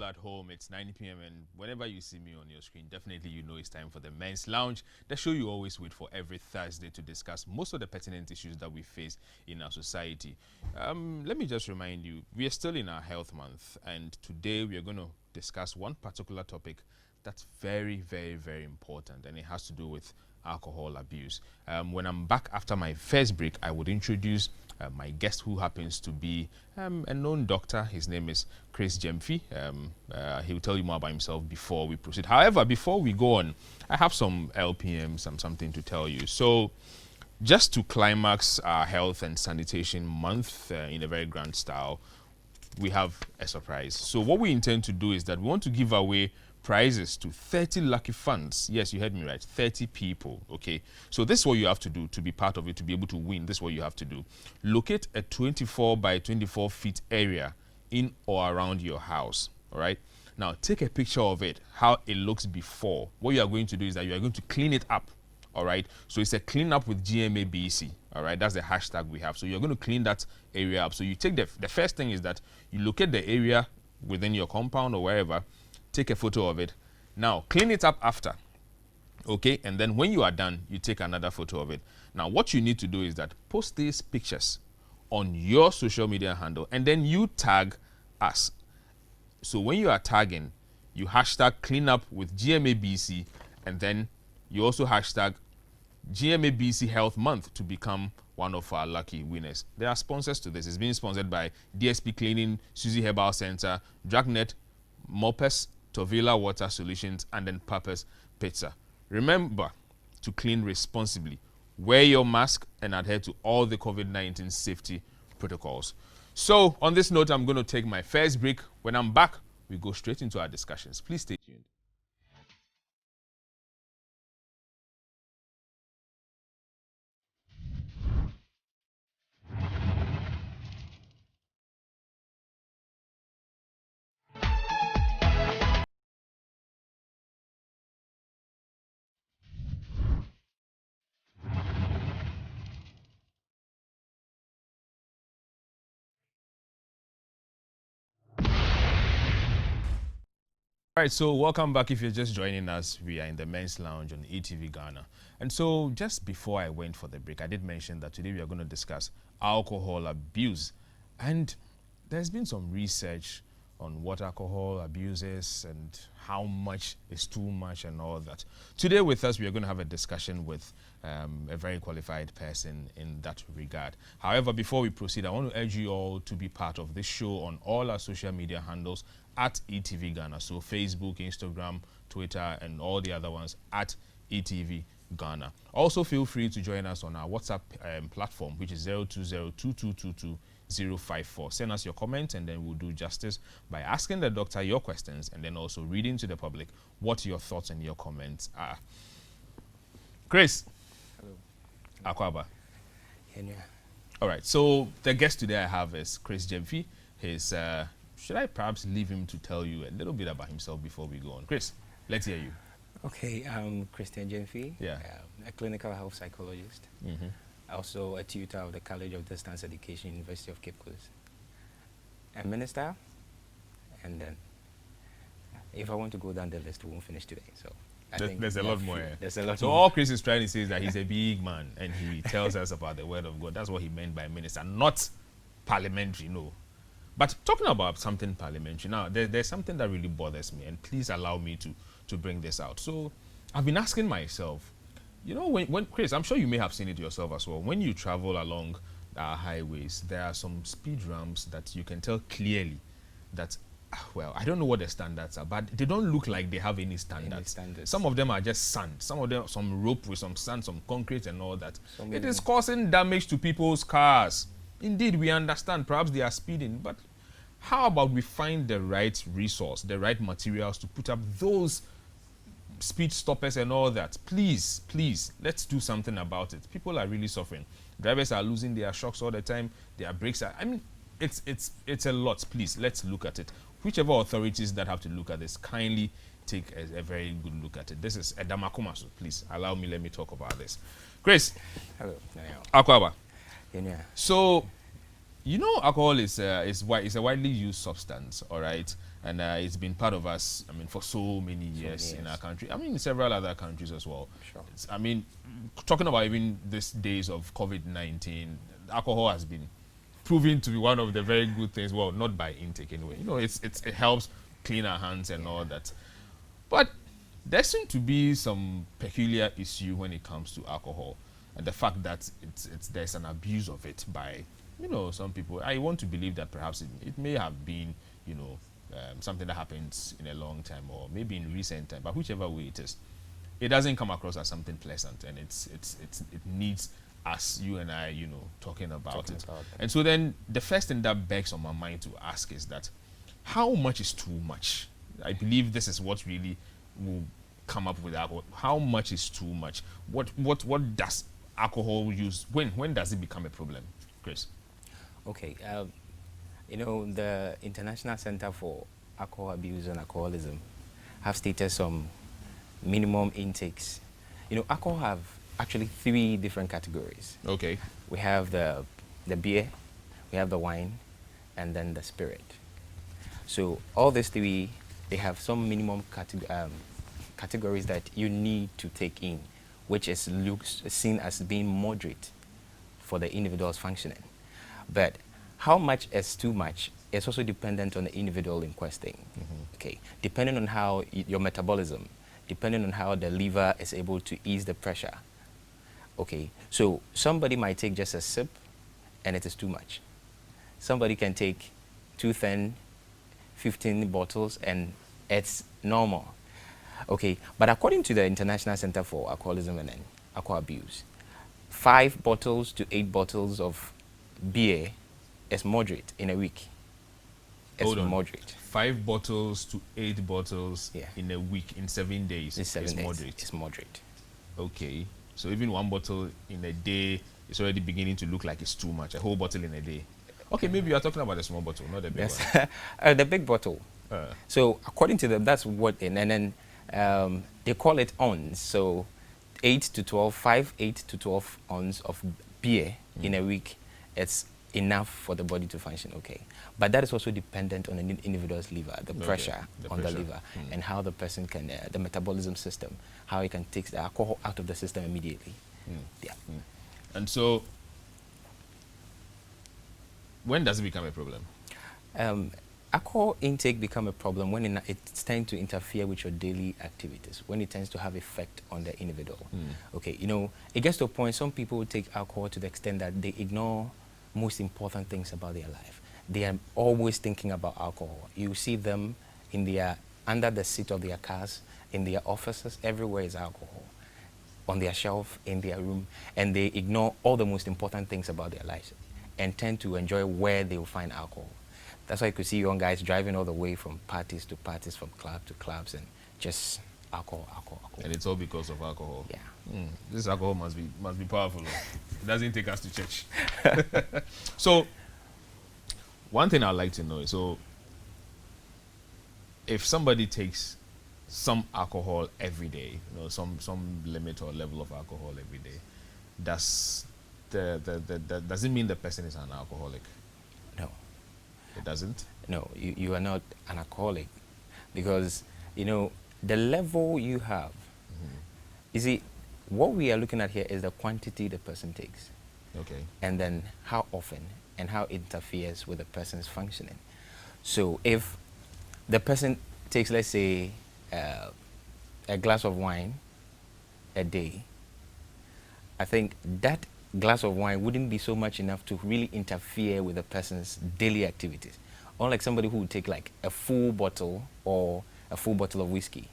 at home, it's 9 p.m. and whenever you see me on your screen, definitely you know it's time for the Men's Lounge, the show you always wait for every Thursday to discuss most of the pertinent issues that we face in our society. Let me just remind you, we are still in our health month, and today we are going to discuss one particular topic that's very, very, very important, and it has to do with alcohol abuse. When I'm back after my first break, I would introduce my guest, who happens to be a known doctor. His name is Chris Gyamfi. He'll tell you more about himself before we proceed. However, before we go on, I have some LPMs, something to tell you. So, just to climax our health and sanitation month in a very grand style, we have a surprise. So what we intend to do is that we want to give away prizes to 30 lucky fans. Yes, you heard me right, 30 people, okay? So this is what you have to do to be part of it, to be able to win. This is what you have to do. Locate a 24 by 24 feet area in or around your house, all right? Now, take a picture of it, how it looks before. What you are going to do is that you are going to clean it up, all right? So it's a clean up with GMABC, all right? That's the hashtag we have. So you're going to clean that area up. So you take the first thing is that you locate the area within your compound or wherever, take a photo of it. Now, clean it up after, okay? And then when you are done, you take another photo of it. Now, what you need to do is that post these pictures on your social media handle, and then you tag us. So when you are tagging, you hashtag cleanup with GMABC, and then you also hashtag GMABC Health Month to become one of our lucky winners. There are sponsors to this. It's being sponsored by DSP Cleaning, Suzy Herbal Center, Dragnet, Mopes, Tovila Water Solutions, and then Papa's Pizza. Remember to clean responsibly, wear your mask, and adhere to all the COVID-19 safety protocols. So, on this note, I'm going to take my first break. When I'm back, we go straight into our discussions. Please stay tuned. All right, so welcome back. If you're just joining us, we are in the Men's Lounge on eTVGhana. And so just before I went for the break, I did mention that today we are going to discuss alcohol abuse. And there's been some research on what alcohol abuse is and how much is too much and all that. Today with us, we are going to have a discussion with a very qualified person in that regard. However, before we proceed, I want to urge you all to be part of this show on all our social media handles at eTVGhana. So Facebook, Instagram, Twitter, and all the other ones at eTVGhana. Also, feel free to join us on our WhatsApp platform, which is 020-2222-054. Send us your comments, and then we'll do justice by asking the doctor your questions and then also reading to the public what your thoughts and your comments are. Chris. Hello. Akwaba. Yeah. All right, so the guest today I have is Chris Gyamfi. His should I perhaps leave him to tell you a little bit about himself before we go on? Chris, let's hear you. Okay, I'm Christian Gyamfi. Yeah. A clinical health psychologist. Also a tutor of the College of Distance Education, University of Cape Coast. A minister, and then if I want to go down the list, we won't finish today. So I think there's a lot more. There's a lot So more. all Chris is trying to say is that he's a big man and he tells us about the word of God. That's what he meant by minister, not parliamentary, no. But talking about something parliamentary, now there's something that really bothers me, and please allow me to bring this out. So I've been asking myself, you know, when Chris, I'm sure you may have seen it yourself as well. When you travel along our highways, there are some speed ramps that you can tell clearly that, well, I don't know what the standards are, but they don't look like they have any standards. Some of them are just sand. Some of them, some rope with some sand, some concrete and all that. It is causing damage to people's cars. Indeed, we understand perhaps they are speeding, but how about we find the right resource, the right materials to put up those speed stoppers and all that? Please, let's do something about it. People are really suffering. Drivers are losing their shocks all the time. Their brakes are, I mean, it's a lot. Please, let's look at it. Whichever authorities that have to look at this, kindly take a very good look at it. This is Edamakuma, so please let me talk about this. Chris. Hello. Akwaba. Yeah. So, you know, alcohol is a widely used substance, all right? And it's been part of us, I mean, for so many years in our country. I mean, in several other countries as well. Sure. I mean, talking about even these days of COVID-19, alcohol has been proven to be one of the very good things. Well, not by intake anyway. You know, it helps clean our hands and all that. But there seems to be some peculiar issue when it comes to alcohol, and the fact that there's an abuse of it by, you know, some people. I want to believe that perhaps it may have been, you know, something that happens in a long time or maybe in recent time, but whichever way it is, it doesn't come across as something pleasant, and it needs us, you and I, you know, talking about it. And so then the first thing that begs on my mind to ask is that how much is too much? I believe this is what really will come up with alcohol. How much is too much? What does alcohol use? When does it become a problem, Chris? Okay, you know, the International Center for Alcohol Abuse and Alcoholism have stated some minimum intakes. You know, alcohol have actually 3 different categories. Okay. We have the beer, we have the wine, and then the spirit. So all these 3, they have some minimum categories that you need to take in, which is seen as being moderate for the individual's functioning. But how much is too much is also dependent on the individual in question. Okay, depending on how your metabolism, depending on how the liver is able to ease the pressure. Okay, so somebody might take just a sip and it is too much. Somebody can take 2 10, 15 bottles and it's normal. Okay, but according to the International Center for Alcoholism and Alcohol Abuse, 5 bottles to 8 bottles of beer is moderate in a week. It's moderate. 5 bottles to 8 bottles in a week, in 7 days, is moderate. It's moderate. Okay, so even 1 bottle in a day is already beginning to look like it's too much. A whole bottle in a day. Okay, maybe you are talking about the small bottle, not the big one. The big bottle. So according to them, that's what, and then they call it ons. So 8 to 12 ons of beer in a week, it's enough for the body to function okay. But that is also dependent on an individual's liver, the pressure on the liver, and how the person can, the metabolism system, how he can take the alcohol out of the system immediately. And so, when does it become a problem? Alcohol intake become a problem when it tends to interfere with your daily activities, when it tends to have effect on the individual. Okay, you know, it gets to a point, some people take alcohol to the extent that they ignore most important things about their life. They are always thinking about alcohol. You see them under the seat of their cars, in their offices, everywhere is alcohol. On their shelf, in their room, and they ignore all the most important things about their lives and tend to enjoy where they will find alcohol. That's why you could see young guys driving all the way from parties to parties, from club to clubs, and just alcohol. And it's all because of alcohol. Yeah. This alcohol must be powerful. It doesn't take us to church. So, one thing I'd like to know is, so if somebody takes some alcohol every day, you know, some limit or level of alcohol every day, does it mean the person is an alcoholic? No. It doesn't? No, you are not an alcoholic, because, you know, the level you have, you see, what we are looking at here is the quantity the person takes. Okay. And then how often and how it interferes with the person's functioning. So if the person takes, let's say, a glass of wine a day, I think that glass of wine wouldn't be so much enough to really interfere with a person's daily activities. Unlike somebody who would take like a full bottle or a full bottle of whiskey.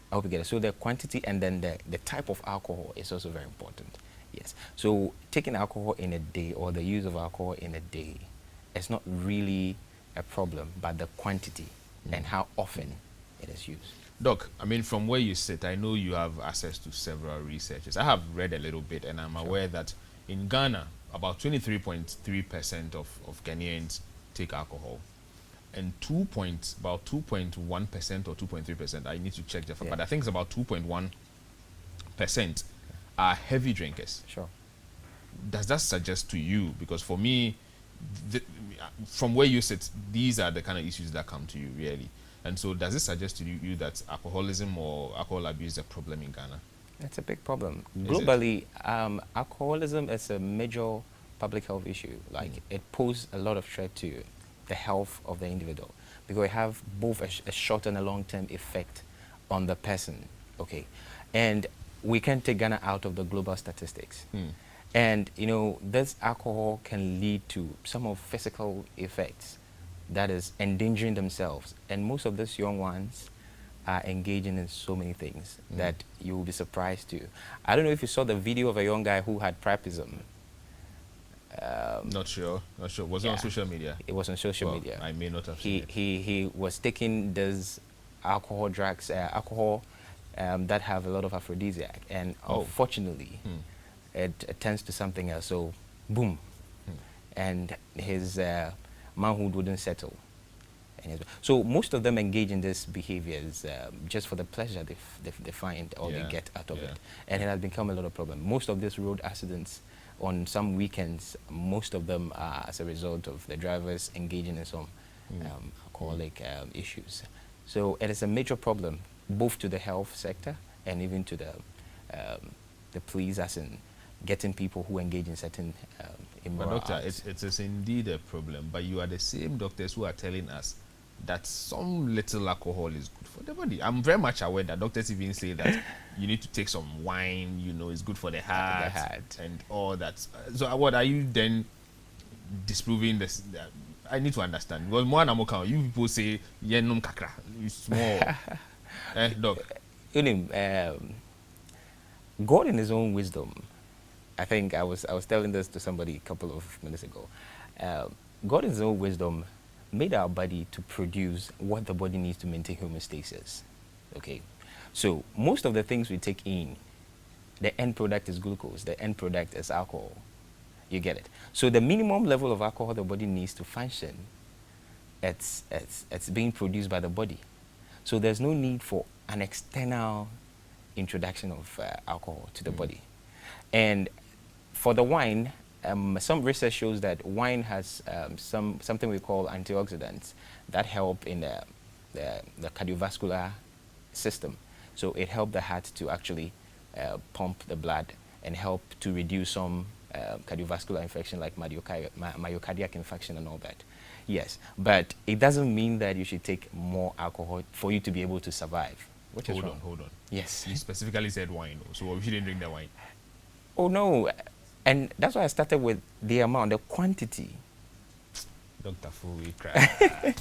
I hope you get it. So the quantity and then the type of alcohol is also very important. Yes. So taking alcohol in a day or the use of alcohol in a day is not really a problem, but the quantity and how often it is used. Doc, I mean, from where you sit, I know you have access to several researches. I have read a little bit, and I'm aware that in Ghana, about 23.3% of Ghanaians take alcohol, and about 2.1% or 2.3%, I need to check that, but I think it's about 2.1% are heavy drinkers. Sure. Does that suggest to you, because for me, from where you sit, these are the kind of issues that come to you, really. And so does it suggest to you that alcoholism or alcohol abuse is a problem in Ghana? It's a big problem. Is Globally, alcoholism is a major public health issue. Like, it poses a lot of threat to the health of the individual, because it have both a short and a long-term effect on the person, okay? And we can take Ghana out of the global statistics. And, you know, this alcohol can lead to some of physical effects, that is endangering themselves. And most of these young ones are engaging in so many things that you will be surprised to. I don't know if you saw the video of a young guy who had priapism. Not sure. Was it on social media? It was on social media. I may not have seen it. He was taking these alcohol drugs, that have a lot of aphrodisiac, and unfortunately, it tends to something else. So, boom, and his manhood wouldn't settle. So most of them engage in these behaviors just for the pleasure they find or they get out of it, and it has become a lot of problem. Most of these road accidents on some weekends, most of them are as a result of the drivers engaging in some alcoholic issues. So it is a major problem, both to the health sector and even to the police, as in getting people who engage in certain immoral But doctor, acts. it is indeed a problem, but you are the same doctors who are telling us that some little alcohol is good for the body. I'm very much aware that doctors even say that you need to take some wine, you know, it's good for the heart, and all that. So what are you then disproving this? I need to understand. Because more than you people say, yeah, num kakra, it's small. Doc. You know, God in his own wisdom, I think I was telling this to somebody a couple of minutes ago. God in his own wisdom made our body to produce what the body needs to maintain homeostasis. Okay, so most of the things we take in, the end product is glucose, the end product is alcohol. You get it? So the minimum level of alcohol the body needs to function, it's being produced by the body. So there's no need for an external introduction of alcohol to the body. And for the wine, some research shows that wine has something we call antioxidants that help in the cardiovascular system. So it helps the heart to actually pump the blood and help to reduce some cardiovascular infection like myocardiac infarction and all that. Yes, but it doesn't mean that you should take more alcohol for you to be able to survive. Which is wrong. Hold on. Yes. You specifically said wine, so we shouldn't drink the wine. Oh no, and that's why I started with the amount, the quantity. Dr. Fu, we cry.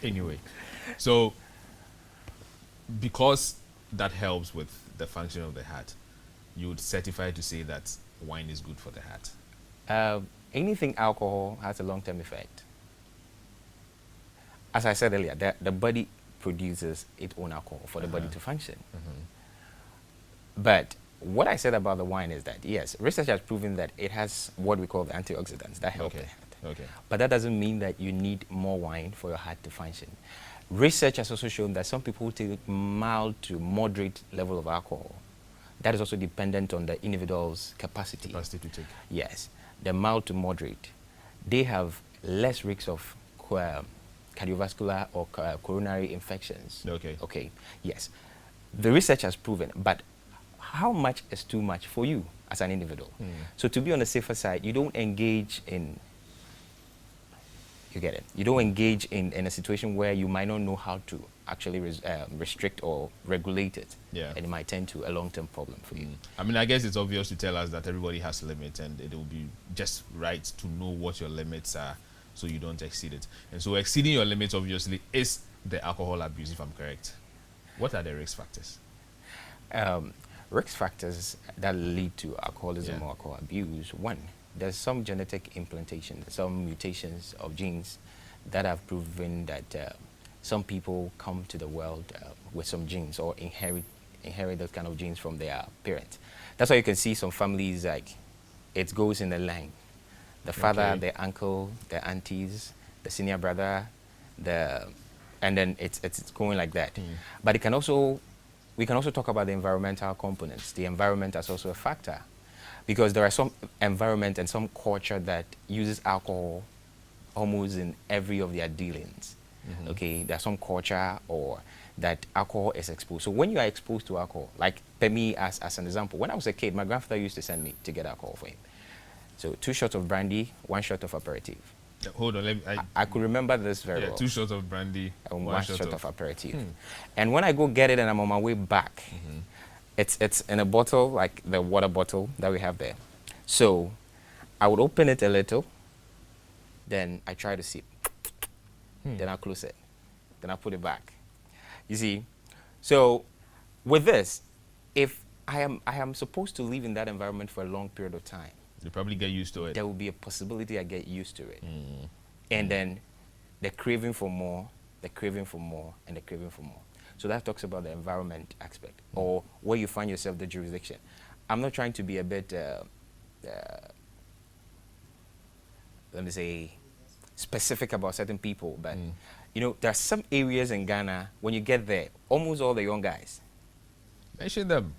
Anyway, so because that helps with the function of the heart, you would certify to say that wine is good for the heart. Anything alcohol has a long-term effect. As I said earlier, the body produces its own alcohol for the body to function. But what I said about the wine is that, yes, research has proven that it has what we call the antioxidants that help the heart. But that doesn't mean that you need more wine for your heart to function. Research has also shown that some people who take mild to moderate level of alcohol, that is also dependent on the individual's capacity. Capacity to take. Yes, the mild to moderate, they have less risks of cardiovascular or coronary infections. Okay, yes. The research has proven, but how much is too much for you as an individual? So to be on the safer side, you don't engage in, you get it, you don't engage in a situation where you might not know how to actually restrict or regulate it. And it might tend to a long-term problem for you. I mean, I guess it's obvious to tell us that everybody has limits, and it will be just right to know what your limits are so you don't exceed it. And so exceeding your limits, obviously, is the alcohol abuse, if I'm correct. What are the risk factors? Risk factors that lead to alcoholism or alcohol abuse. One, there's some genetic implantation, some mutations of genes that have proven that some people come to the world with some genes or inherit those kind of genes from their parents. That's why you can see some families, like, it goes in the line. The father, the uncle, the aunties, the senior brother, and then it's going like that. But it can also, we can also talk about the environmental components. The environment is also a factor, because there are some environment and some culture that uses alcohol almost in every of their dealings. Okay, there's some culture or that alcohol is exposed. So when you are exposed to alcohol, like for me as an example, when I was a kid, my grandfather used to send me to get alcohol for him. So 2 shots of brandy, 1 shot of aperitif. Hold on, let me, I could remember this very yeah, well. 2 shots of brandy, And 1 1 shot shot of of aperitif. And when I go get it and I'm on my way back, it's in a bottle, like the water bottle that we have there. So I would open it a little, then I try to sip. Then I close it. Then I put it back. You see? So with this, if I am supposed to live in that environment for a long period of time, you probably get used to it. there will be a possibility I get used to it. And then the craving for more, the craving for more, and the craving for more. So that talks about the environment aspect, or where you find yourself, the jurisdiction. I'm not trying to be a bit, let me say, specific about certain people, but you know, there are some areas in Ghana, when you get there, almost all the young guys, Mention them.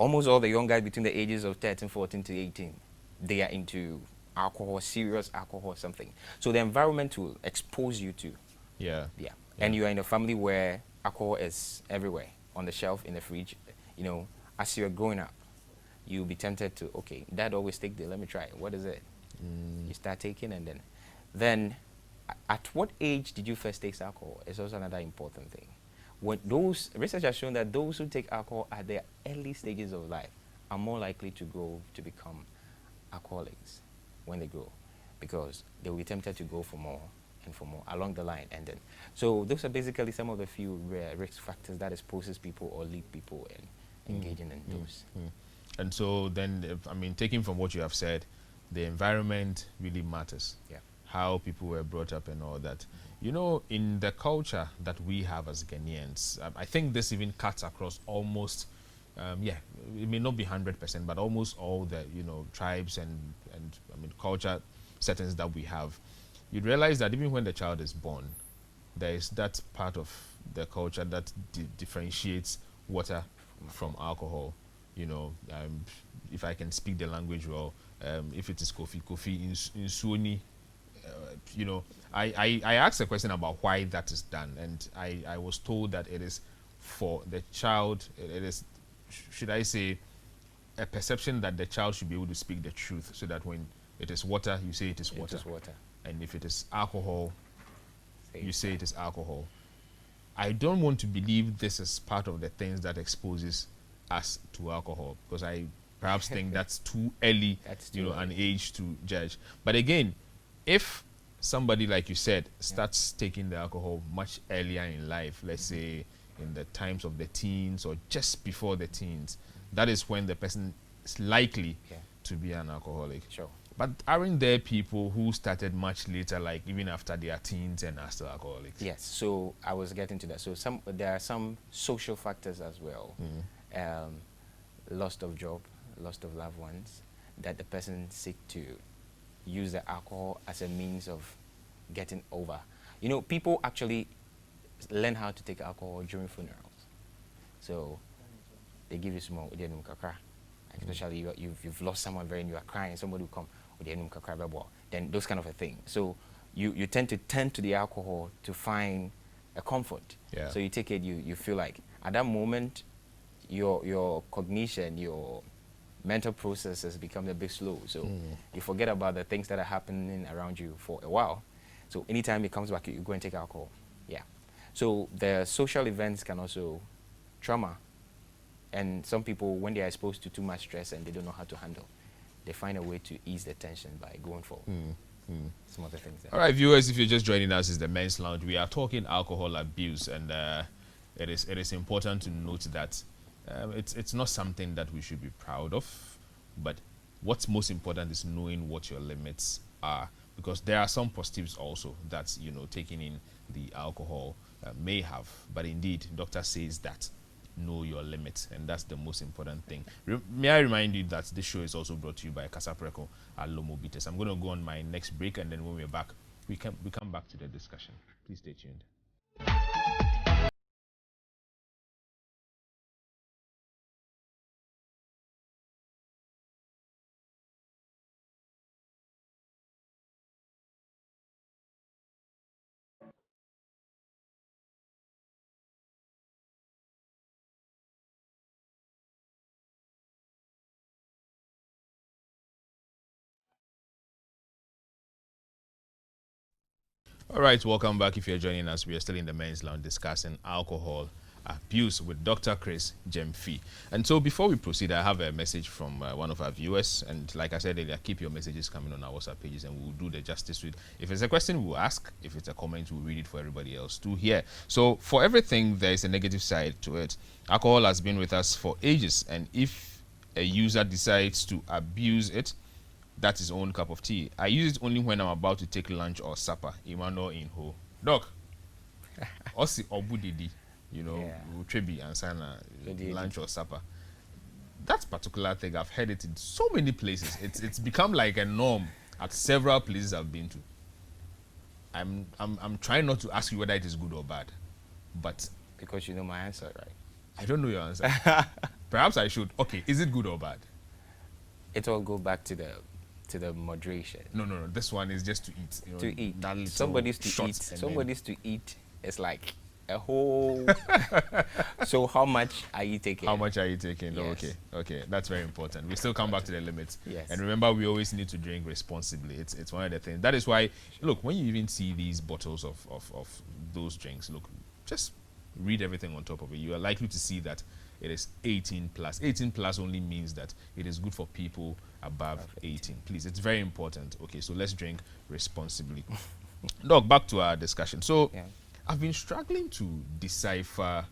almost all the young guys between the ages of 13, 14 to 18, they are into alcohol, serious alcohol, something. So the environment will expose you to. Yeah. Yeah. And you are in a family where alcohol is everywhere, on the shelf, in the fridge. You know, as you're growing up, you'll be tempted to, okay, dad always take this, let me try it. What is it? You start taking, and then at what age did you first taste alcohol? It's also another important thing. When those research has shown that those who take alcohol at their early stages of life are more likely to grow to become alcoholics when they grow, because they will be tempted to go for more and for more along the line. And then, so those are basically some of the few risk factors that exposes people or lead people in engaging in those. And so then, I mean, taking from what you have said, the environment really matters. Yeah. How people were brought up and all that. You know, in the culture that we have as Ghanaians, I think this even cuts across almost, yeah, it may not be 100%, but almost all the, you know, tribes and I mean, culture settings that we have. You'd realize that even when the child is born, there is that part of the culture that differentiates water from alcohol. You know, if I can speak the language well, if it is coffee in Suni, you know, I asked a question about why that is done, and I was told that it is for the child, it is, should I say, a perception that the child should be able to speak the truth, so that when it is water, you say it is water. It is water. And if it is alcohol, Say you say it is alcohol. I don't want to believe this is part of the things that exposes us to alcohol, because I perhaps think that's too early, That's you too know, an early. age to judge. But again, if somebody, like you said, starts taking the alcohol much earlier in life, let's say in the times of the teens or just before the teens, that is when the person is likely to be an alcoholic. Sure. But aren't there people who started much later, like even after their teens, and are still alcoholics? Yes, so I was getting to that. So there are some social factors as well. Loss of job, loss of loved ones, that the person seek to use the alcohol as a means of getting over. You know, people actually learn how to take alcohol during funerals. So they give you small, especially you've lost someone very and you are crying, somebody will come, then those kind of a thing. So you tend to turn to the alcohol to find a comfort. Yeah. So you take it, you feel like at that moment your cognition, your mental processes become a bit slow. So you forget about the things that are happening around you for a while. So anytime it comes back, you go and take alcohol. Yeah. So the social events can also trauma. And some people, when they are exposed to too much stress and they don't know how to handle, they find a way to ease the tension by going for some other things. All right, viewers, if you're just joining us, it's the Men's Lounge. We are talking alcohol abuse, and it is important to note that it's not something that we should be proud of, but what's most important is knowing what your limits are, because there are some positives also that, you know, taking in the alcohol may have. But indeed, doctor says that know your limits, and that's the most important thing. May I remind you that this show is also brought to you by Casapreco and Lomo Bitters. I'm going to go on my next break, and then when we're back, we come back to the discussion. Please stay tuned. All right, welcome back. If you're joining us, we are still in the men's lounge discussing alcohol abuse with Dr. Chris Gyamfi. And so before we proceed, I have a message from one of our viewers. And like I said earlier, keep your messages coming on our WhatsApp pages and we'll do the justice with. If it's a question, we'll ask. If it's a comment, we'll read it for everybody else to hear. So for everything, there is a negative side to it. Alcohol has been with us for ages. And if a user decides to abuse it, that's his own cup of tea. I use it only when I'm about to take lunch or supper. Emmanuel in ho. Doc, osi obudidi, you know, trebi and sana lunch or supper. That particular thing, I've heard it in so many places. It's become like a norm at several places I've been to. I'm trying not to ask you whether it is good or bad, but Because you know my answer, right? I don't know your answer. Perhaps I should. Okay, is it good or bad? It all go back to the moderation. No. This one is just to eat. You know, To eat. that little Somebody's to shot eat. and then- Somebody's to eat. It's like a whole. So how much are you taking? How much are you taking? Oh, Yes. okay, that's very important. We still come back to the limits. Yes. And remember, we always need to drink responsibly. It's one of the things. That is why, look, when you even see these bottles of those drinks, look, just read everything on top of it. You are likely to see that it is 18 plus. 18 plus only means that it is good for people above 18. Please, it's very important. Okay, so let's drink responsibly. Doc, back to our discussion. So, Yeah. I've been struggling to decipher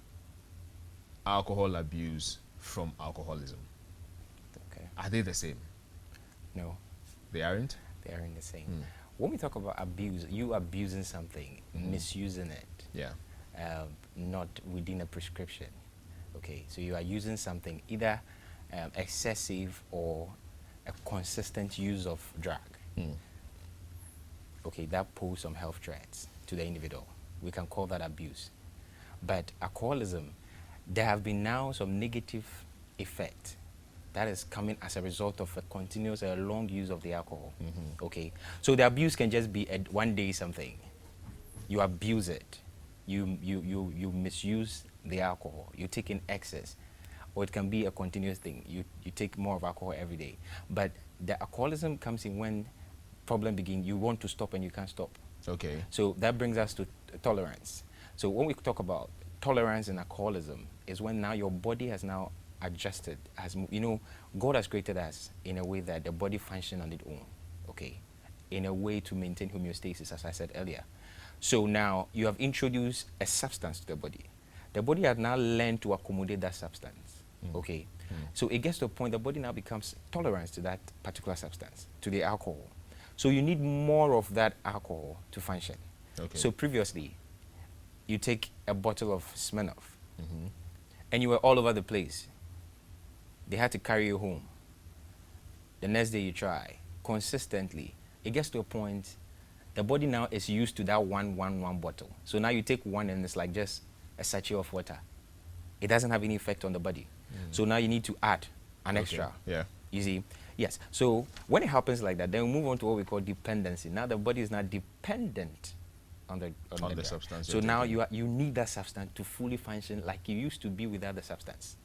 alcohol abuse from alcoholism. Okay. Are they the same? No, They aren't? they aren't the same. When we talk about abuse, you abusing something, misusing it, Yeah. not within a prescription. Okay, so you are using something either excessive or a consistent use of drug. Okay, that pose some health threats to the individual. We can call that abuse. But alcoholism, there have been now some negative effect that is coming as a result of a continuous long use of the alcohol. Okay, so the abuse can just be a one day something. You abuse it, you misuse the alcohol, you take in excess, or it can be a continuous thing. You take more of alcohol every day. But the alcoholism comes in when problem begins. You want to stop and you can't stop. Okay. So that brings us to tolerance. So when we talk about tolerance and alcoholism, is when now your body has now adjusted. You know, God has created us in a way that the body functions on its own. Okay, in a way to maintain homeostasis, as I said earlier. So now you have introduced a substance to the body. The body has now learned to accommodate that substance. Okay, so it gets to a point the body now becomes tolerant to that particular substance, to the alcohol. So you need more of that alcohol to function. Okay. So previously, you take a bottle of Smirnoff, and you were all over the place. They had to carry you home. The next day you try consistently. It gets to a point, the body now is used to that one bottle. So now you take one and it's like just a sachet of water. It doesn't have any effect on the body. So now you need to add an extra. Yeah. You see? Yes. So when it happens like that, then we move on to what we call dependency. Now the body is not dependent on the drug. substance So you're now taking. you need that substance to fully function like you used to be without the substance.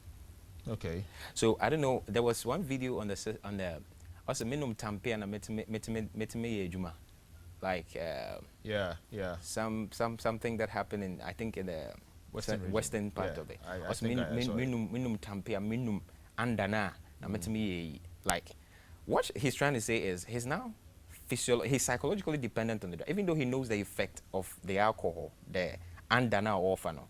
Okay. So I don't know. There was one video on the also minimum tampe and metime juma, like Yeah. something that happened in, I think, in the Western region. part Yeah, of it. I Also think I saw it. minimum tampe and minimum andana na metime, like what he's trying to say is he's now he's psychologically dependent on the drug, even though he knows the effect of the alcohol, the andana or fano,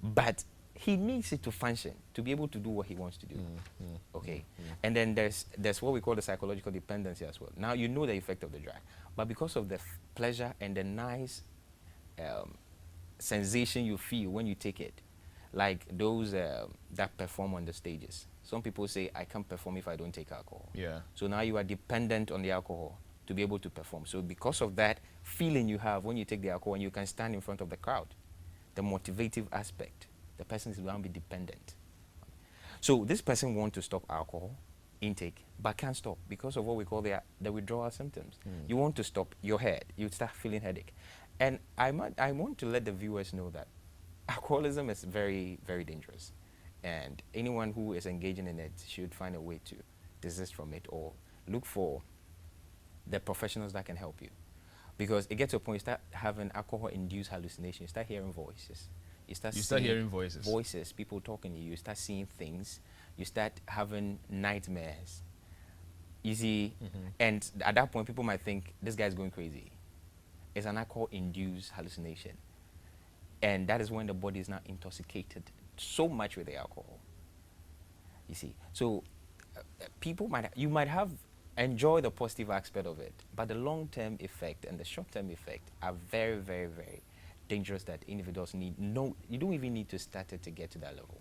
but he needs it to function, to be able to do what he wants to do. Okay, and then there's what we call the psychological dependency as well. Now you know the effect of the drug, but because of the pleasure and the nice sensation you feel when you take it, like those that perform on the stages. Some people say, I can't perform if I don't take alcohol. Yeah. So now you are dependent on the alcohol to be able to perform. So because of that feeling you have when you take the alcohol and you can stand in front of the crowd, the motivative aspect, the person is going to be dependent. So this person wants to stop alcohol intake, but can't stop because of what we call the withdrawal symptoms. You want to stop your head, you start feeling headache. And I want to let the viewers know that alcoholism is very, very dangerous. And anyone who is engaging in it should find a way to desist from it or look for the professionals that can help you. Because it gets to a point you start having alcohol-induced hallucinations. You start hearing voices. You start start seeing hearing voices. Voices, people talking to you. You start seeing things. You start having nightmares. You see, and at that point, people might think this guy's going crazy. It's an alcohol-induced hallucination, and that is when the body is now intoxicated so much with the alcohol. You see, so you might have enjoy the positive aspect of it, but the long-term effect and the short-term effect are very, very, very dangerous. That individuals need you don't even need to start it to get to that level.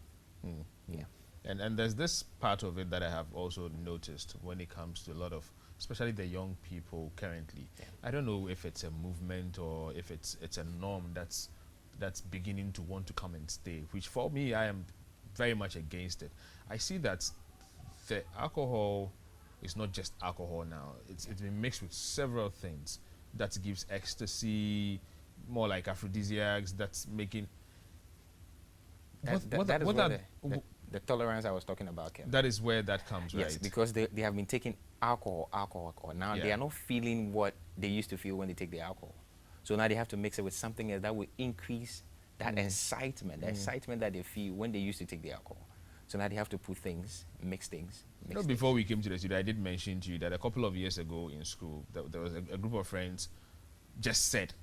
Yeah. And there's this part of it that I have also noticed when it comes to a lot of, especially the young people currently. Yeah. I don't know if it's a movement or if it's a norm that's beginning to want to come and stay, which for me, I am very much against it. I see that the alcohol is not just alcohol now. It's been mixed with several things that gives ecstasy, more like aphrodisiacs, that's making... The tolerance I was talking about, Kim. That is where that comes, yes, right? Because they have been taking alcohol. Now they are not feeling what they used to feel when they take the alcohol. So now they have to mix it with something else that will increase that excitement, the excitement that they feel when they used to take the alcohol. So now they have to put things, mix things. Before we came to the studio, I did mention to you that a couple of years ago in school, there was a group of friends just said,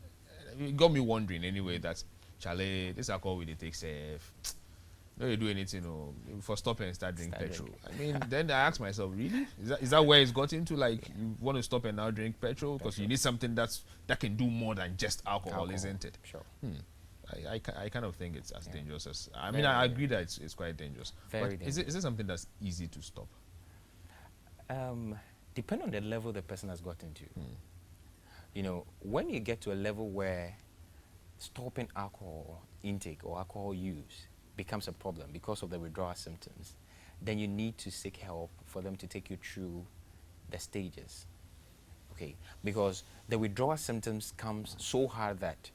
it got me wondering anyway, that, Charlie, this alcohol will take safe. No, you do anything for stop and start drinking petrol. I mean, then I asked myself, really? Is that where it's got into? Like, you want to stop and now drink petrol because you need something that can do more than just alcohol, isn't it? Sure. I kind of think it's as dangerous as... I mean, I agree that it's quite dangerous. Very but dangerous. Is it something that's easy to stop? Depending on the level the person has gotten to. You know, when you get to a level where stopping alcohol intake or alcohol use becomes a problem because of the withdrawal symptoms, then you need to seek help for them to take you through the stages. Okay? Because the withdrawal symptoms comes so hard that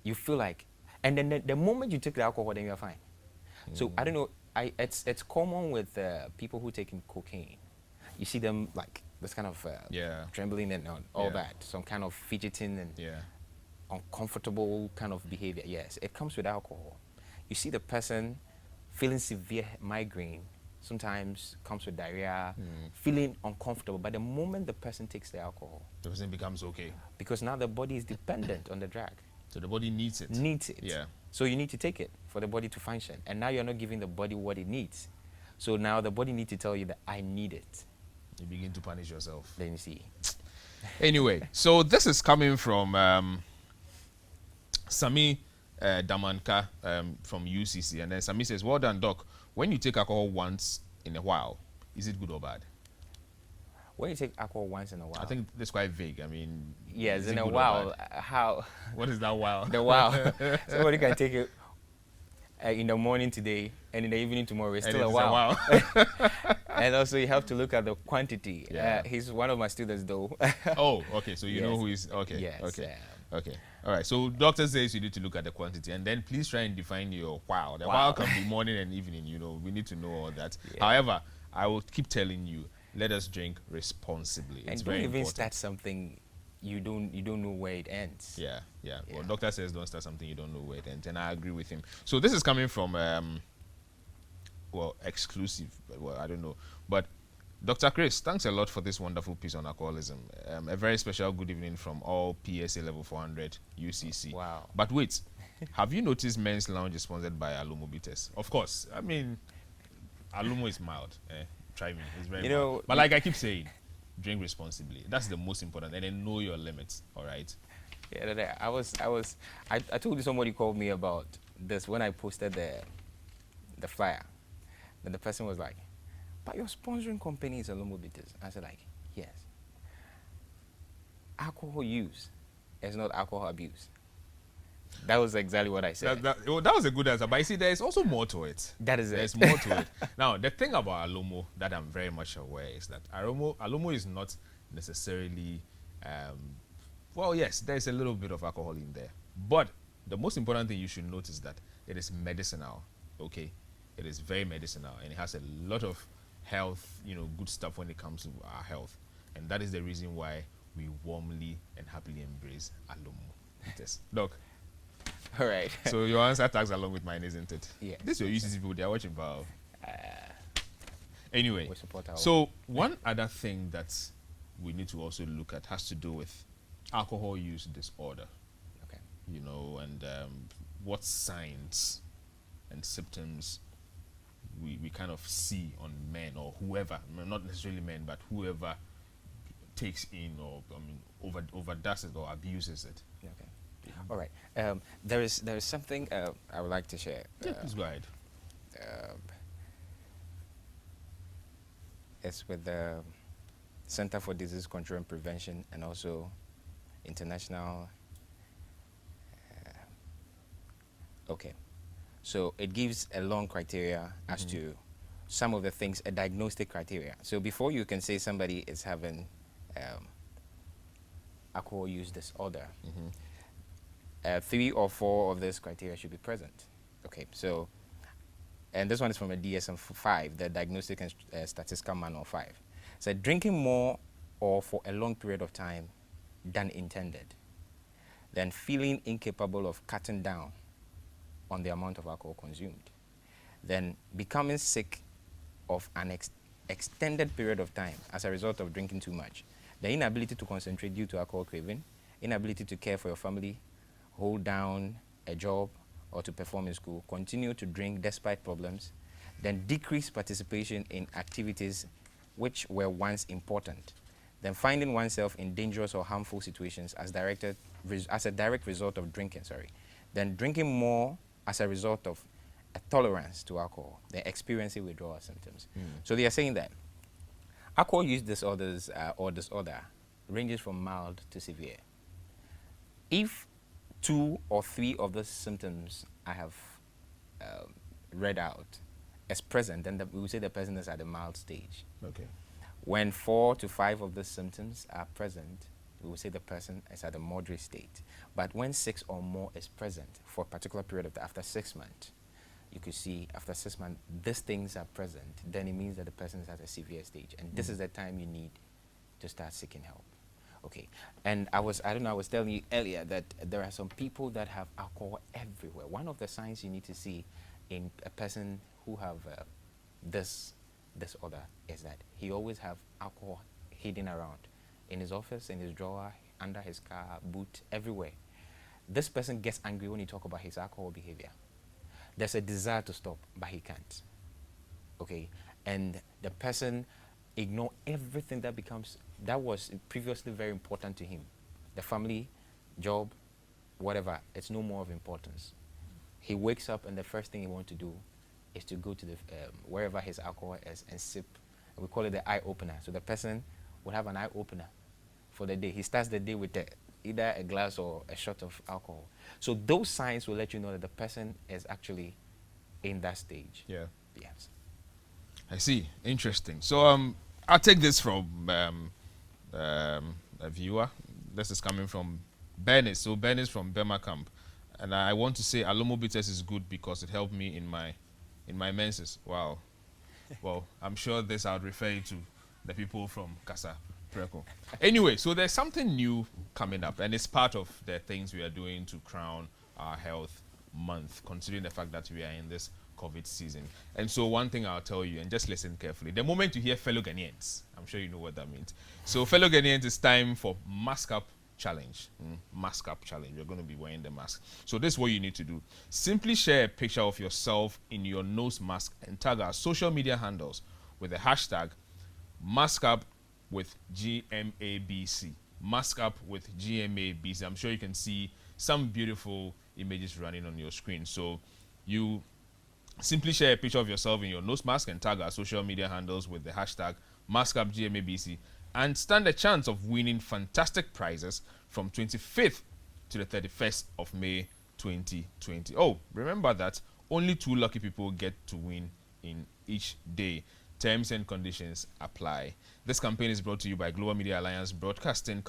you feel like, and then the moment you take the alcohol, then you're fine. So I don't know, it's common with people who take in cocaine. You see them like this kind of trembling and all that, some kind of fidgeting and uncomfortable kind of behavior. Yes, it comes with alcohol. You see the person feeling severe migraine, sometimes comes with diarrhea, feeling uncomfortable. But the moment the person takes the alcohol, the person becomes okay. Because now the body is dependent on the drug. So the body needs it. Needs it. Yeah. So you need to take it for the body to function. And now you're not giving the body what it needs. So now the body needs to tell you that I need it. You begin to punish yourself. Then you see. Anyway, so this is coming from Sami Damanka from UCC, and then Sami says, well done, doc. When you take alcohol once in a while, is it good or bad? When you take alcohol once in a while, I think that's quite vague. I mean, yes, in a while. How? What is that while? The while. Somebody can take it in the morning today, and in the evening tomorrow. It's still a while. And also, you have to look at the quantity. Yeah. He's one of my students, though. Oh, okay. So you know who is okay. Yes. Okay. Okay. All right. So doctor says you need to look at the quantity, and then please try and define your wow. The wow can be morning and evening. You know, we need to know all that. Yeah. However, I will keep telling you, let us drink responsibly. And it's don't very even important. start something you don't know where it ends. Yeah. Well, doctor says don't start something you don't know where it ends, and I agree with him. So this is coming from exclusive. Well, I don't know, but Dr. Chris, thanks a lot for this wonderful piece on alcoholism. A very special good evening from all PSA level 400 UCC. Wow. But wait, have you noticed Men's Lounge is sponsored by Alumo Bitters? Of course. I mean, Alumo is mild. Try me. It's very mild. But like I keep saying, drink responsibly. That's the most important. And then know your limits. All right? Yeah, I told you somebody called me about this when I posted the flyer. Then the person was like, but your sponsoring company is Alumo Bitters. I said, like, yes. Alcohol use is not alcohol abuse. That was exactly what I said. That was a good answer. But you see, there's also more to it. There's more to it. Now, the thing about Alumo that I'm very much aware is that Alumo is not necessarily, well, yes, there's a little bit of alcohol in there. But the most important thing you should notice is that it is medicinal, okay? It is very medicinal, and it has a lot of health, good stuff when it comes to our health. And that is the reason why we warmly and happily embrace Alomo. Yes. Doc, All right. so your answer tags along with mine, isn't it? Yes. This is your UCC people, they are watching Val. Anyway, We support our so one other thing that we need to also look at has to do with alcohol use disorder. Okay. You know, and what signs and symptoms we kind of see on men or whoever, not necessarily men, but whoever takes in or overdoes it or abuses it. Okay. All right. There is something I would like to share. Yeah, please go ahead. It's with the Center for Disease Control and Prevention and also international. Okay. So it gives a long criteria as to some of the things, a diagnostic criteria. So before you can say somebody is having alcohol use disorder, 3 or 4 of this criteria should be present. Okay, so, and this one is from a DSM-5, the Diagnostic and Statistical Manual 5. So drinking more or for a long period of time than intended, then feeling incapable of cutting down on the amount of alcohol consumed, then becoming sick of an extended period of time as a result of drinking too much, the inability to concentrate due to alcohol craving, inability to care for your family, hold down a job or to perform in school, continue to drink despite problems, then decrease participation in activities which were once important, then finding oneself in dangerous or harmful situations as a direct result of drinking, then drinking more as a result of a tolerance to alcohol, then experiencing withdrawal symptoms. So they are saying that alcohol use disorders or disorder ranges from mild to severe. If 2 or 3 of the symptoms I have read out is present, then we will say the person is at the mild stage. Okay. When 4 to 5 of the symptoms are present, we will say the person is at the moderate state. But when 6 or more is present for a particular period of time, after 6 months, you could see after 6 months, these things are present, then it means that the person is at a severe stage. And this is the time you need to start seeking help. Okay. And I was telling you earlier that there are some people that have alcohol everywhere. One of the signs you need to see in a person who have this disorder is that he always have alcohol hidden around. In his office, in his drawer, under his car, boot, everywhere. This person gets angry when you talk about his alcohol behavior. There's a desire to stop, but he can't. Okay? And the person ignore everything that was previously very important to him. The family, job, whatever, it's no more of importance. He wakes up and the first thing he wants to do is to go to the wherever his alcohol is and sip. And we call it the eye opener. So the person will have an eye opener for the day. He starts the day with either a glass or a shot of alcohol. So those signs will let you know that the person is actually in that stage. Yeah. Yes. I see. Interesting. So I'll take this from a viewer. This is coming from Bernice. So Bernice from Bema Camp. And I want to say Alomo bitters is good because it helped me in my menses. Wow. Well, I'm sure this I would refer you to the people from Casa Preco. Anyway, so there's something new coming up, and it's part of the things we are doing to crown our health month, considering the fact that we are in this COVID season. And so one thing I'll tell you, and just listen carefully, the moment you hear fellow Ghanaians, I'm sure you know what that means. So fellow Ghanaians, it's time for Mask Up Challenge. Mask Up Challenge. You're going to be wearing the mask. So this is what you need to do. Simply share a picture of yourself in your nose mask and tag our social media handles with the hashtag Mask Up with GMABC. Mask Up with GMABC. I'm sure you can see some beautiful images running on your screen. So you simply share a picture of yourself in your nose mask and tag our social media handles with the hashtag Mask Up GMABC and stand a chance of winning fantastic prizes from 25th to the 31st of May 2020. Oh, remember that only 2 lucky people get to win in each day. Terms and conditions apply. This campaign is brought to you by Global Media Alliance Broadcasting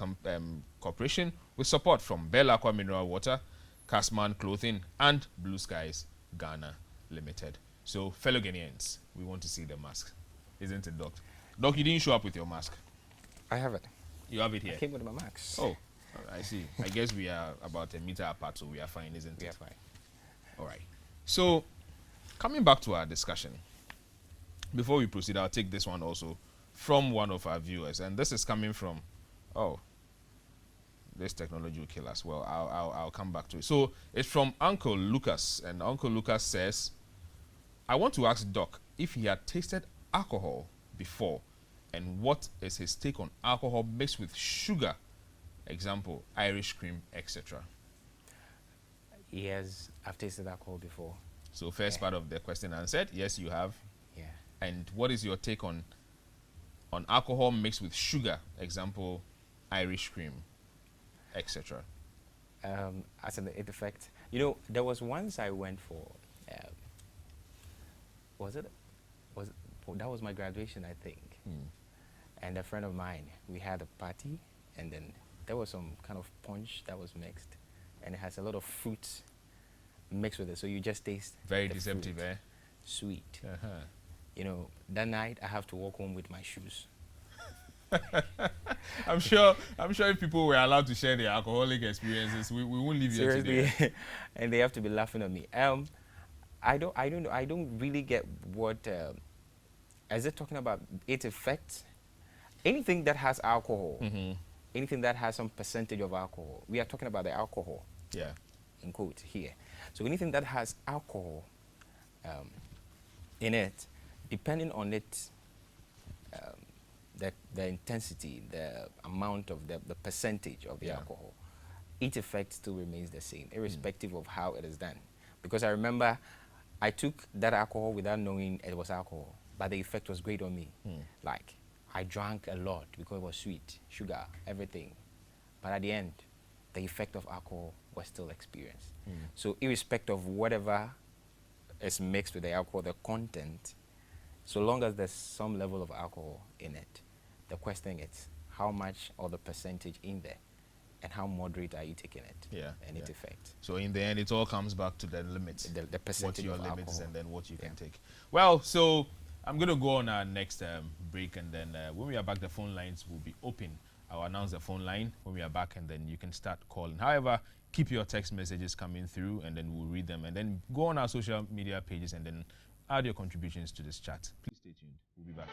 Corporation with support from Bell Aqua Mineral Water, Casman Clothing, and Blue Skies Ghana Limited. So, fellow Ghanaians, we want to see the mask. Isn't it, Doc? Doc, you didn't show up with your mask. I have it. You have it here. I came with my max. Oh, I see. I guess we are about a meter apart, so we are fine, isn't it? We are fine. All right. So, coming back to our discussion, before we proceed, I'll take this one also from one of our viewers, and this is coming from, this technology will kill us. Well, I'll come back to it. So it's from Uncle Lucas, and Uncle Lucas says, I want to ask Doc if he had tasted alcohol before, and what is his take on alcohol mixed with sugar, example, Irish cream, etc. Yes, I've tasted alcohol before. So first part of the question answered, yes, you have. Yeah. And what is your take on alcohol mixed with sugar, example, Irish cream, etc.? As an effect, there was once I went for, that was my graduation, I think. And a friend of mine, we had a party, and then there was some kind of punch that was mixed, and it has a lot of fruits mixed with it, so you just taste Very the deceptive, fruit. eh? Sweet. Uh-huh. That night I have to walk home with my shoes. I'm sure if people were allowed to share their alcoholic experiences, we won't leave here today. Seriously, and they have to be laughing at me. I don't really get what is it talking about its effects? Anything that has alcohol, anything that has some percentage of alcohol. We are talking about the alcohol. Yeah. In quote here. So anything that has alcohol in it, depending on its the intensity, the amount of the percentage of the alcohol, its effect still remains the same, irrespective of how it is done. Because I remember I took that alcohol without knowing it was alcohol, but the effect was great on me. Like, I drank a lot because it was sweet, sugar, everything. But at the end, the effect of alcohol was still experienced. So irrespective of whatever is mixed with the alcohol, the content, so long as there's some level of alcohol in it, the question is how much or the percentage in there, and how moderate are you taking it, and its effect. So in the end, it all comes back to the limits, the percentage what of your limits alcohol. and then what you can take. Well, so I'm going to go on our next break, and then when we are back, the phone lines will be open. I'll announce the phone line when we are back, and then you can start calling. However, keep your text messages coming through, and then we'll read them, and then go on our social media pages, and then add your contributions to this chat. Please stay tuned. We'll be back.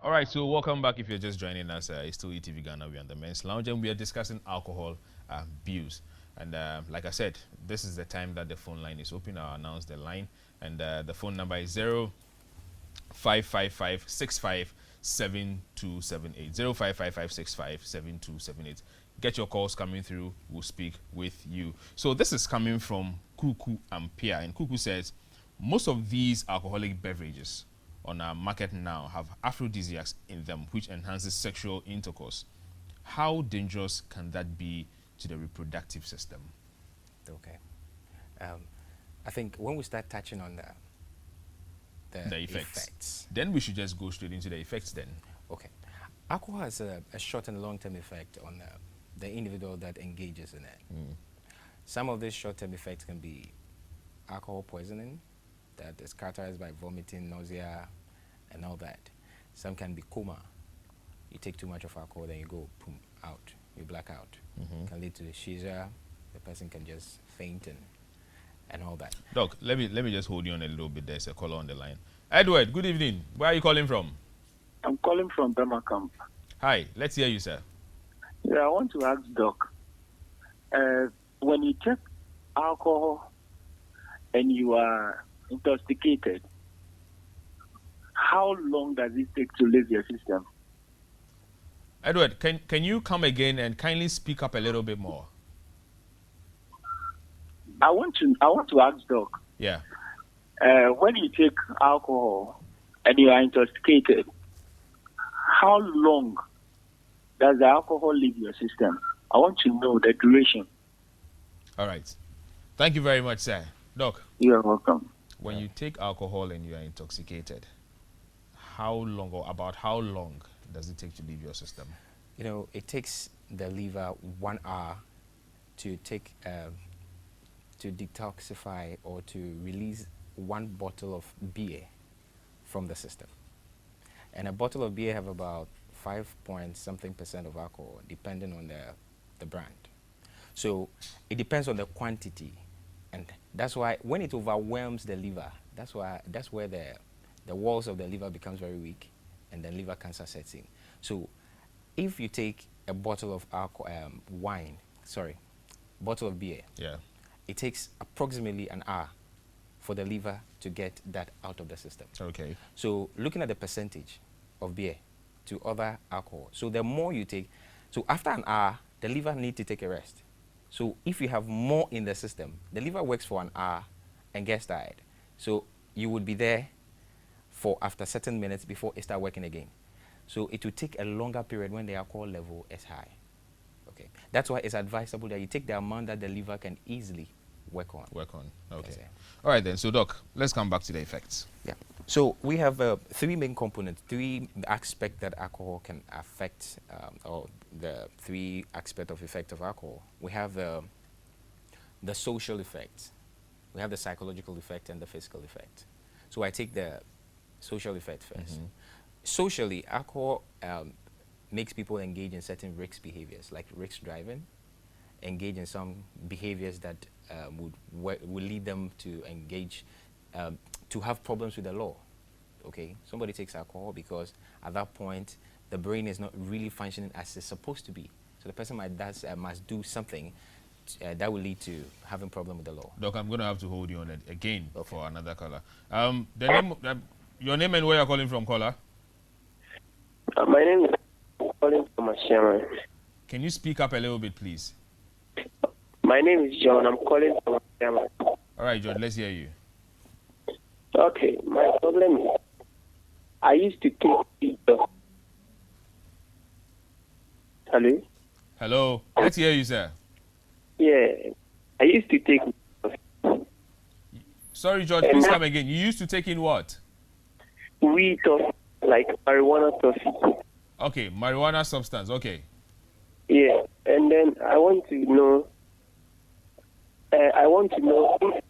All right, so welcome back. If you're just joining us, it's still eTVGhana. We're on the men's lounge, and we are discussing alcohol abuse. And like I said, this is the time that the phone line is open. I'll announce the line, and the phone number is 0555-657278. 0555-657278. Get your calls coming through. We'll speak with you. So this is coming from Kuku Ampia, and Kuku says most of these alcoholic beverages on our market now have aphrodisiacs in them, which enhances sexual intercourse. How dangerous can that be to the reproductive system? Okay. I think when we start touching on the effects, then we should just go straight into the effects then. Okay. Alcohol has a short and long-term effect on the individual that engages in it. Some of these short-term effects can be alcohol poisoning, that is characterized by vomiting, nausea, and all that. Some can be coma. You take too much of alcohol, then you go boom, out. You black out. Can lead to seizure. The person can just faint and all that. Doc, let me just hold you on a little bit. There's a caller on the line. Edward, good evening. Where are you calling from? I'm calling from Bemakam. Hi, let's hear you, sir. Yeah, I want to ask Doc, when you take alcohol and you are intoxicated, how long does it take to leave your system? Edward, can you come again and kindly speak up a little bit more? I want to ask Doc. Yeah. When you take alcohol and you are intoxicated, how long does the alcohol leave your system? I want to know the duration. All right. Thank you very much, sir. Doc, You are welcome. when you take alcohol and you are intoxicated, how long or about how long does it take to leave your system? You know, it takes the liver 1 hour to take to detoxify or to release 1 bottle of beer from the system. And a bottle of beer have about 5 point something percent of alcohol, depending on the brand. So it depends on the quantity, and that's why when it overwhelms the liver, that's where the walls of the liver becomes very weak, and then liver cancer sets in. So if you take a bottle of bottle of beer, Yeah. it takes approximately an hour for the liver to get that out of the system. Okay. So looking at the percentage of beer to other alcohol, so the more you take, so after an hour, the liver needs to take a rest. So if you have more in the system, the liver works for an hour and gets tired. So you would be there for after certain minutes before it starts working again. So it will take a longer period when the alcohol level is high. Okay, that's why it's advisable that you take the amount that the liver can easily work on. Okay. Yes, sir. All right then. So, Doc, let's come back to the effects. Yeah. So we have three main components, three aspects that alcohol can affect, or the three aspects of effect of alcohol. We have the social effects, we have the psychological effect, and the physical effect. So I take the social effect first. Socially, alcohol makes people engage in certain risk behaviors, like risk driving, engage in some behaviors that would lead them to engage, to have problems with the law. Okay, somebody takes alcohol because at that point the brain is not really functioning as it's supposed to be. So the person must do something that will lead to having problem with the law. Doc, I'm going to have to hold you on it again Okay. for another caller. The name, your name and where you're calling from, caller? My name is calling from Ashama. Can you speak up a little bit, please? My name is John. I'm calling from Ashama. All right, John, let's hear you. Okay, my problem is I used to take Hello? Hello, let's hear you, sir. Yeah, I used to take Sorry, George, please come again. You used to take in what? weed toffee, like marijuana toffee. Okay, marijuana substance. Okay. Yeah, and then I want to know if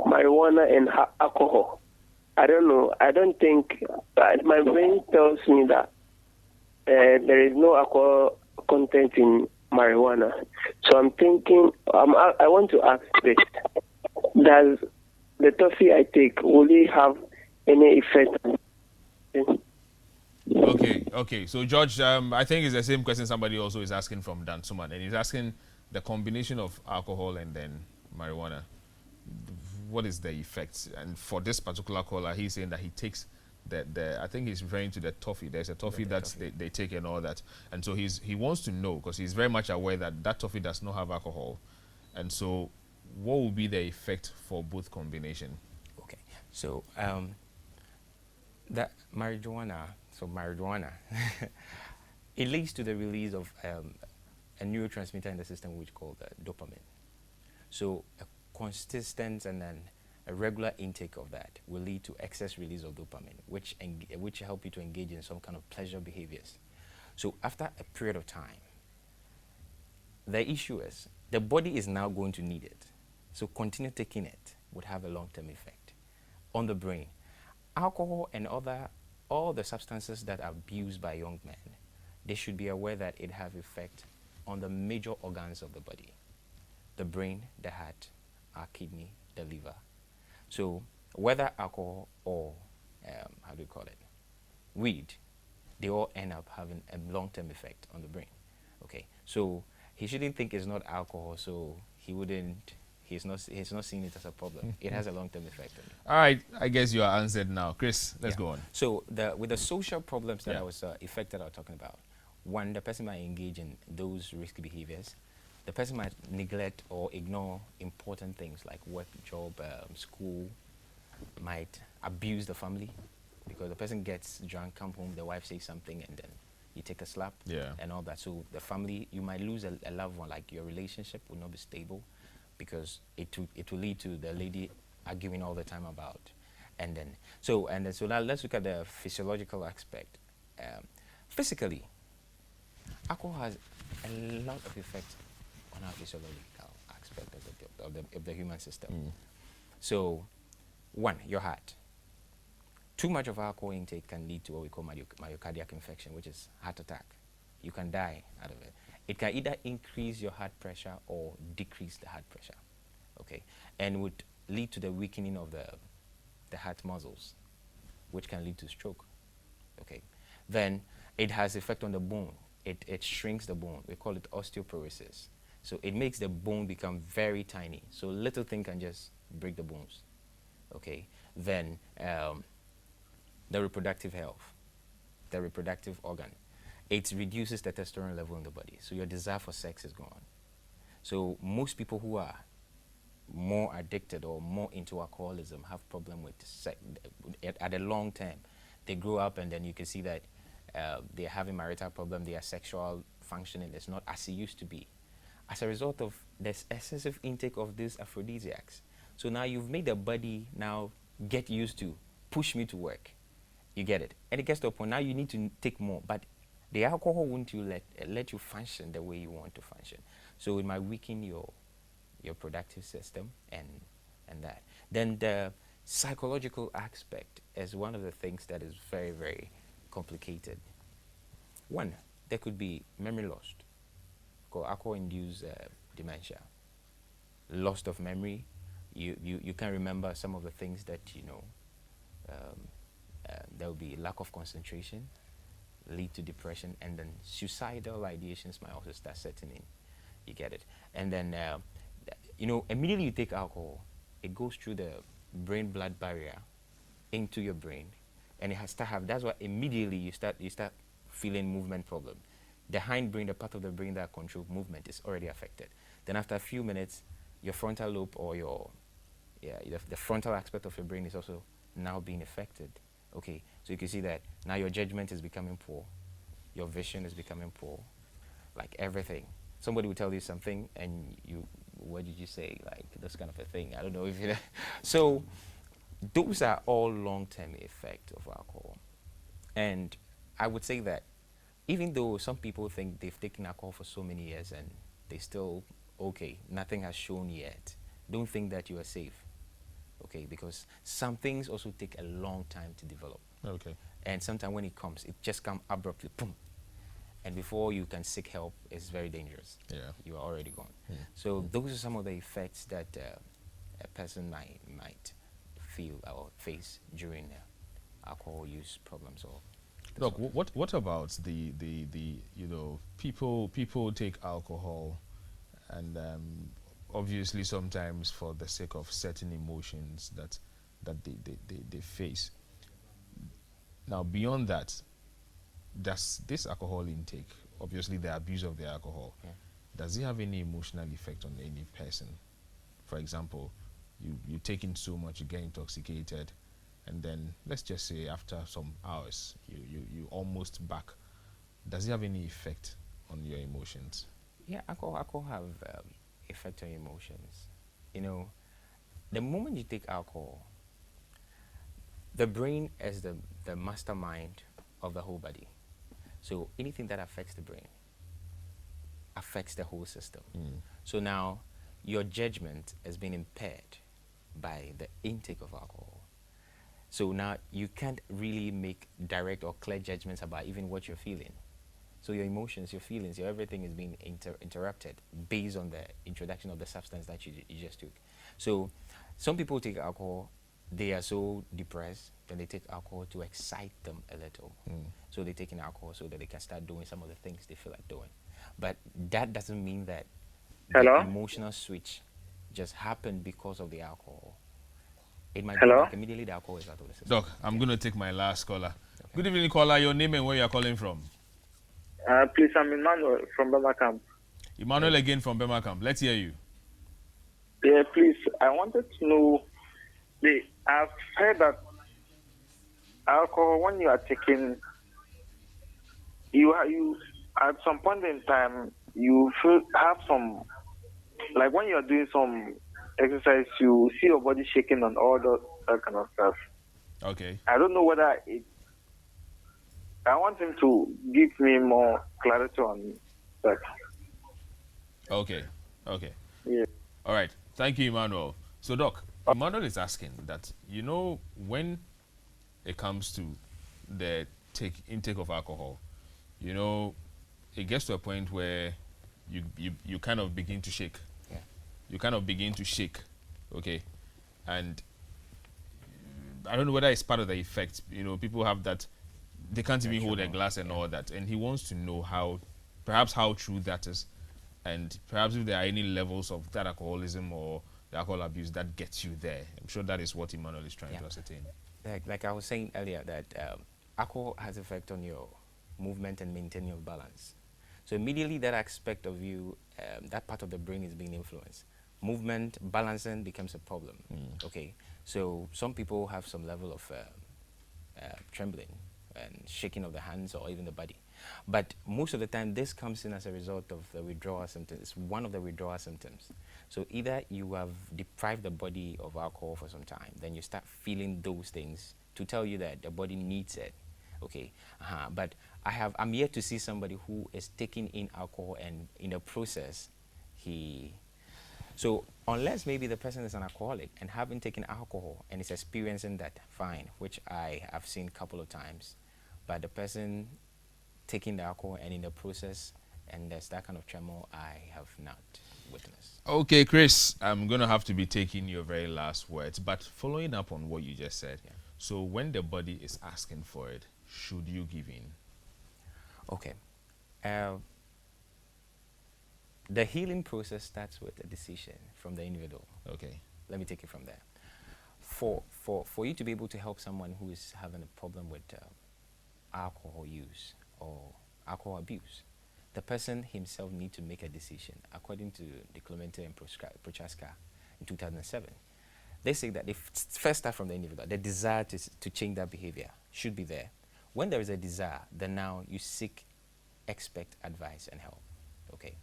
marijuana and alcohol. I don't know. I don't think my brain tells me that there is no alcohol content in marijuana. So I'm thinking. I want to ask this: does the toffee I take will it have any effect? Okay. So, George, I think it's the same question somebody also is asking from Dan Suman, and he's asking the combination of alcohol and then marijuana. What is the effect? And for this particular caller, he's saying that he takes I think he's referring to the toffee. There's a toffee that they take and all that, and so he wants to know, because he's very much aware that toffee does not have alcohol, and so what will be the effect for both combination? Okay, so that marijuana, it leads to the release of a neurotransmitter in the system which is called dopamine. So a consistent and then a regular intake of that will lead to excess release of dopamine, which help you to engage in some kind of pleasure behaviors. So after a period of time, the issue is the body is now going to need it. So continue taking it would have a long-term effect on the brain. Alcohol and all the substances that are abused by young men, they should be aware that it have effect on the major organs of the body: the brain, the heart, our kidney, the liver. So whether alcohol or weed, they all end up having a long-term effect on the brain. Okay, so he shouldn't think it's not alcohol, so he's not seeing it as a problem. It has a long-term effect on it. All right, I guess you are answered now. Chris, let's go on. So with the social problems that I was effect that I was talking about, one, the person might engage in those risky behaviors. The person might neglect or ignore important things like work, job, school, might abuse the family, because the person gets drunk, come home, the wife says something, and then you take a slap and all that. So the family, you might lose a loved one, like your relationship will not be stable. because it will lead to the lady arguing all the time about. And then so now let's look at the physiological aspect. Physically, alcohol has a lot of effects on our physiological aspect of the human system. So, one, your heart. Too much of alcohol intake can lead to what we call myocardiac infection, which is heart attack. You can die out of it. It can either increase your heart pressure or decrease the heart pressure, okay? And would lead to the weakening of the heart muscles, which can lead to stroke, okay? Then it has effect on the bone. It shrinks the bone. We call it osteoporosis. So it makes the bone become very tiny. So little thing can just break the bones, okay? Then the reproductive health, the reproductive organ. It reduces the testosterone level in the body. So your desire for sex is gone. So most people who are more addicted or more into alcoholism have problem with sex at a long term. They grow up and then you can see that they're having marital problem, their sexual functioning is not as it used to be. As a result of this excessive intake of these aphrodisiacs. So now you've made the body now get used to push me to work. You get it. And it gets to a point now you need to take more, but the alcohol won't let you function the way you want to function. So it might weaken your productive system and that. Then the psychological aspect is one of the things that is very, very complicated. One, there could be memory loss, because alcohol-induced dementia, loss of memory. You can't remember some of the things that you know. There will be lack of concentration, lead to depression, and then suicidal ideations might also start setting in. You get it. And then immediately you take alcohol, it goes through the brain-blood barrier into your brain, and it has to have. That's why immediately you start feeling movement problem. The hindbrain, the part of the brain that controls movement, is already affected. Then after a few minutes, your frontal lobe or the frontal aspect of your brain is also now being affected. Okay, so you can see that now your judgment is becoming poor, your vision is becoming poor, like everything. Somebody will tell you something and what did you say? Like this kind of a thing. I don't know if you know. So those are all long-term effects of alcohol. And I would say that even though some people think they've taken alcohol for so many years and they still, okay, nothing has shown yet, don't think that you are safe. Okay, because some things also take a long time to develop. Okay. And sometimes when it comes, it just comes abruptly, boom. And before you can seek help, it's very dangerous. Yeah. You are already gone. So those are some of the effects that a person might feel or face during alcohol use problems or. Look, what about the people take alcohol and obviously sometimes for the sake of certain emotions that they face. Now beyond that, does this alcohol intake, obviously the abuse of the alcohol, does it have any emotional effect on any person? For example, you take in so much, you get intoxicated, and then let's just say after some hours you almost back. Does it have any effect on your emotions? Yeah, alcohol have effect on emotions. You know, the moment you take alcohol, the brain is the mastermind of the whole body. So anything that affects the brain affects the whole system. So now your judgment has been impaired by the intake of alcohol. So now you can't really make direct or clear judgments about even what you're feeling. So your emotions, your feelings, your everything is being interrupted based on the introduction of the substance that you just took. So some people take alcohol, they are so depressed, then they take alcohol to excite them a little. So they take in alcohol so that they can start doing some of the things they feel like doing. But that doesn't mean that the emotional switch just happened because of the alcohol. It might be like immediately the alcohol is out of the system. Doc, I'm going to take my last caller. Okay. Good evening, caller. Your name and where you're calling from? Please, I'm Emmanuel from Birmingham. Emmanuel again from Birmingham. Let's hear you. Yeah, please. I wanted to know, I've heard that alcohol, when you are taking, you at some point in time, you have some like when you're doing some exercise, you see your body shaking and all that kind of stuff. Okay. I don't know whether I want him to give me more clarity on that. Okay. Okay. Yeah. All right. Thank you, Emmanuel. So, Doc, Emmanuel is asking that, when it comes to the intake of alcohol, it gets to a point where you kind of begin to shake. Yeah. You kind of begin to shake, okay? And I don't know whether it's part of the effect. People have that, they can't even hold a glass and all that. And he wants to know perhaps how true that is, and perhaps if there are any levels of that alcoholism or the alcohol abuse that gets you there. I'm sure that is what Emmanuel is trying to ascertain. Like I was saying earlier, that alcohol has effect on your movement and maintaining your balance. So immediately that aspect of you, that part of the brain is being influenced. Movement, balancing becomes a problem. Okay, so some people have some level of trembling and shaking of the hands or even the body. But most of the time, this comes in as a result of the withdrawal symptoms. It's one of the withdrawal symptoms. So either you have deprived the body of alcohol for some time, then you start feeling those things to tell you that the body needs it. Okay, but I'm yet to see somebody who is taking in alcohol and in the process, so unless maybe the person is an alcoholic and having taken alcohol and is experiencing that, fine, which I have seen a couple of times, but the person taking the alcohol and in the process, and there's that kind of tremor, I have not witnessed. Okay, Chris, I'm going to have to be taking your very last words, but following up on what you just said, so when the body is asking for it, should you give in? Okay. The healing process starts with a decision from the individual. Okay. Let me take it from there. For you to be able to help someone who is having a problem with alcohol use or alcohol abuse, the person himself needs to make a decision. According to the Clemente and Prochaska in 2007, they say that they first start from the individual. The desire to change that behavior should be there. When there is a desire, then now you seek expert advice and help. Okay.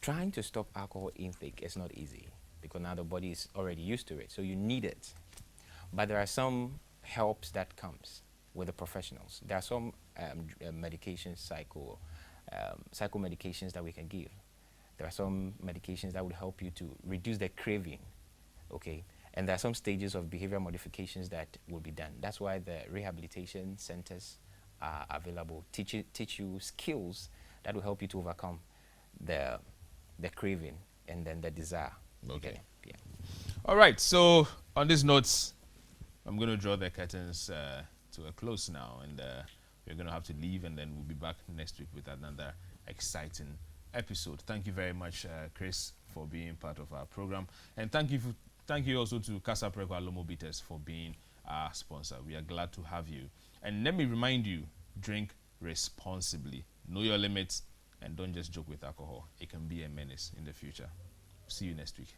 Trying to stop alcohol intake is not easy because now the body is already used to it, so you need it. But there are some helps that comes with the professionals. There are some medications, psycho medications that we can give. There are some medications that would help you to reduce the craving, okay? And there are some stages of behavior modifications that will be done. That's why the rehabilitation centers are available, teach you skills that will help you to overcome the craving and then the desire. Okay. Yeah. All right. So on these notes, I'm going to draw the curtains to a close now, and we're going to have to leave, and then we'll be back next week with another exciting episode. Thank you very much, Chris, for being part of our program, and thank you also to Casa Preco Alomo Bitters for being our sponsor. We are glad to have you. And let me remind you, drink responsibly, know your limits, and don't just joke with alcohol. It can be a menace in the future. See you next week.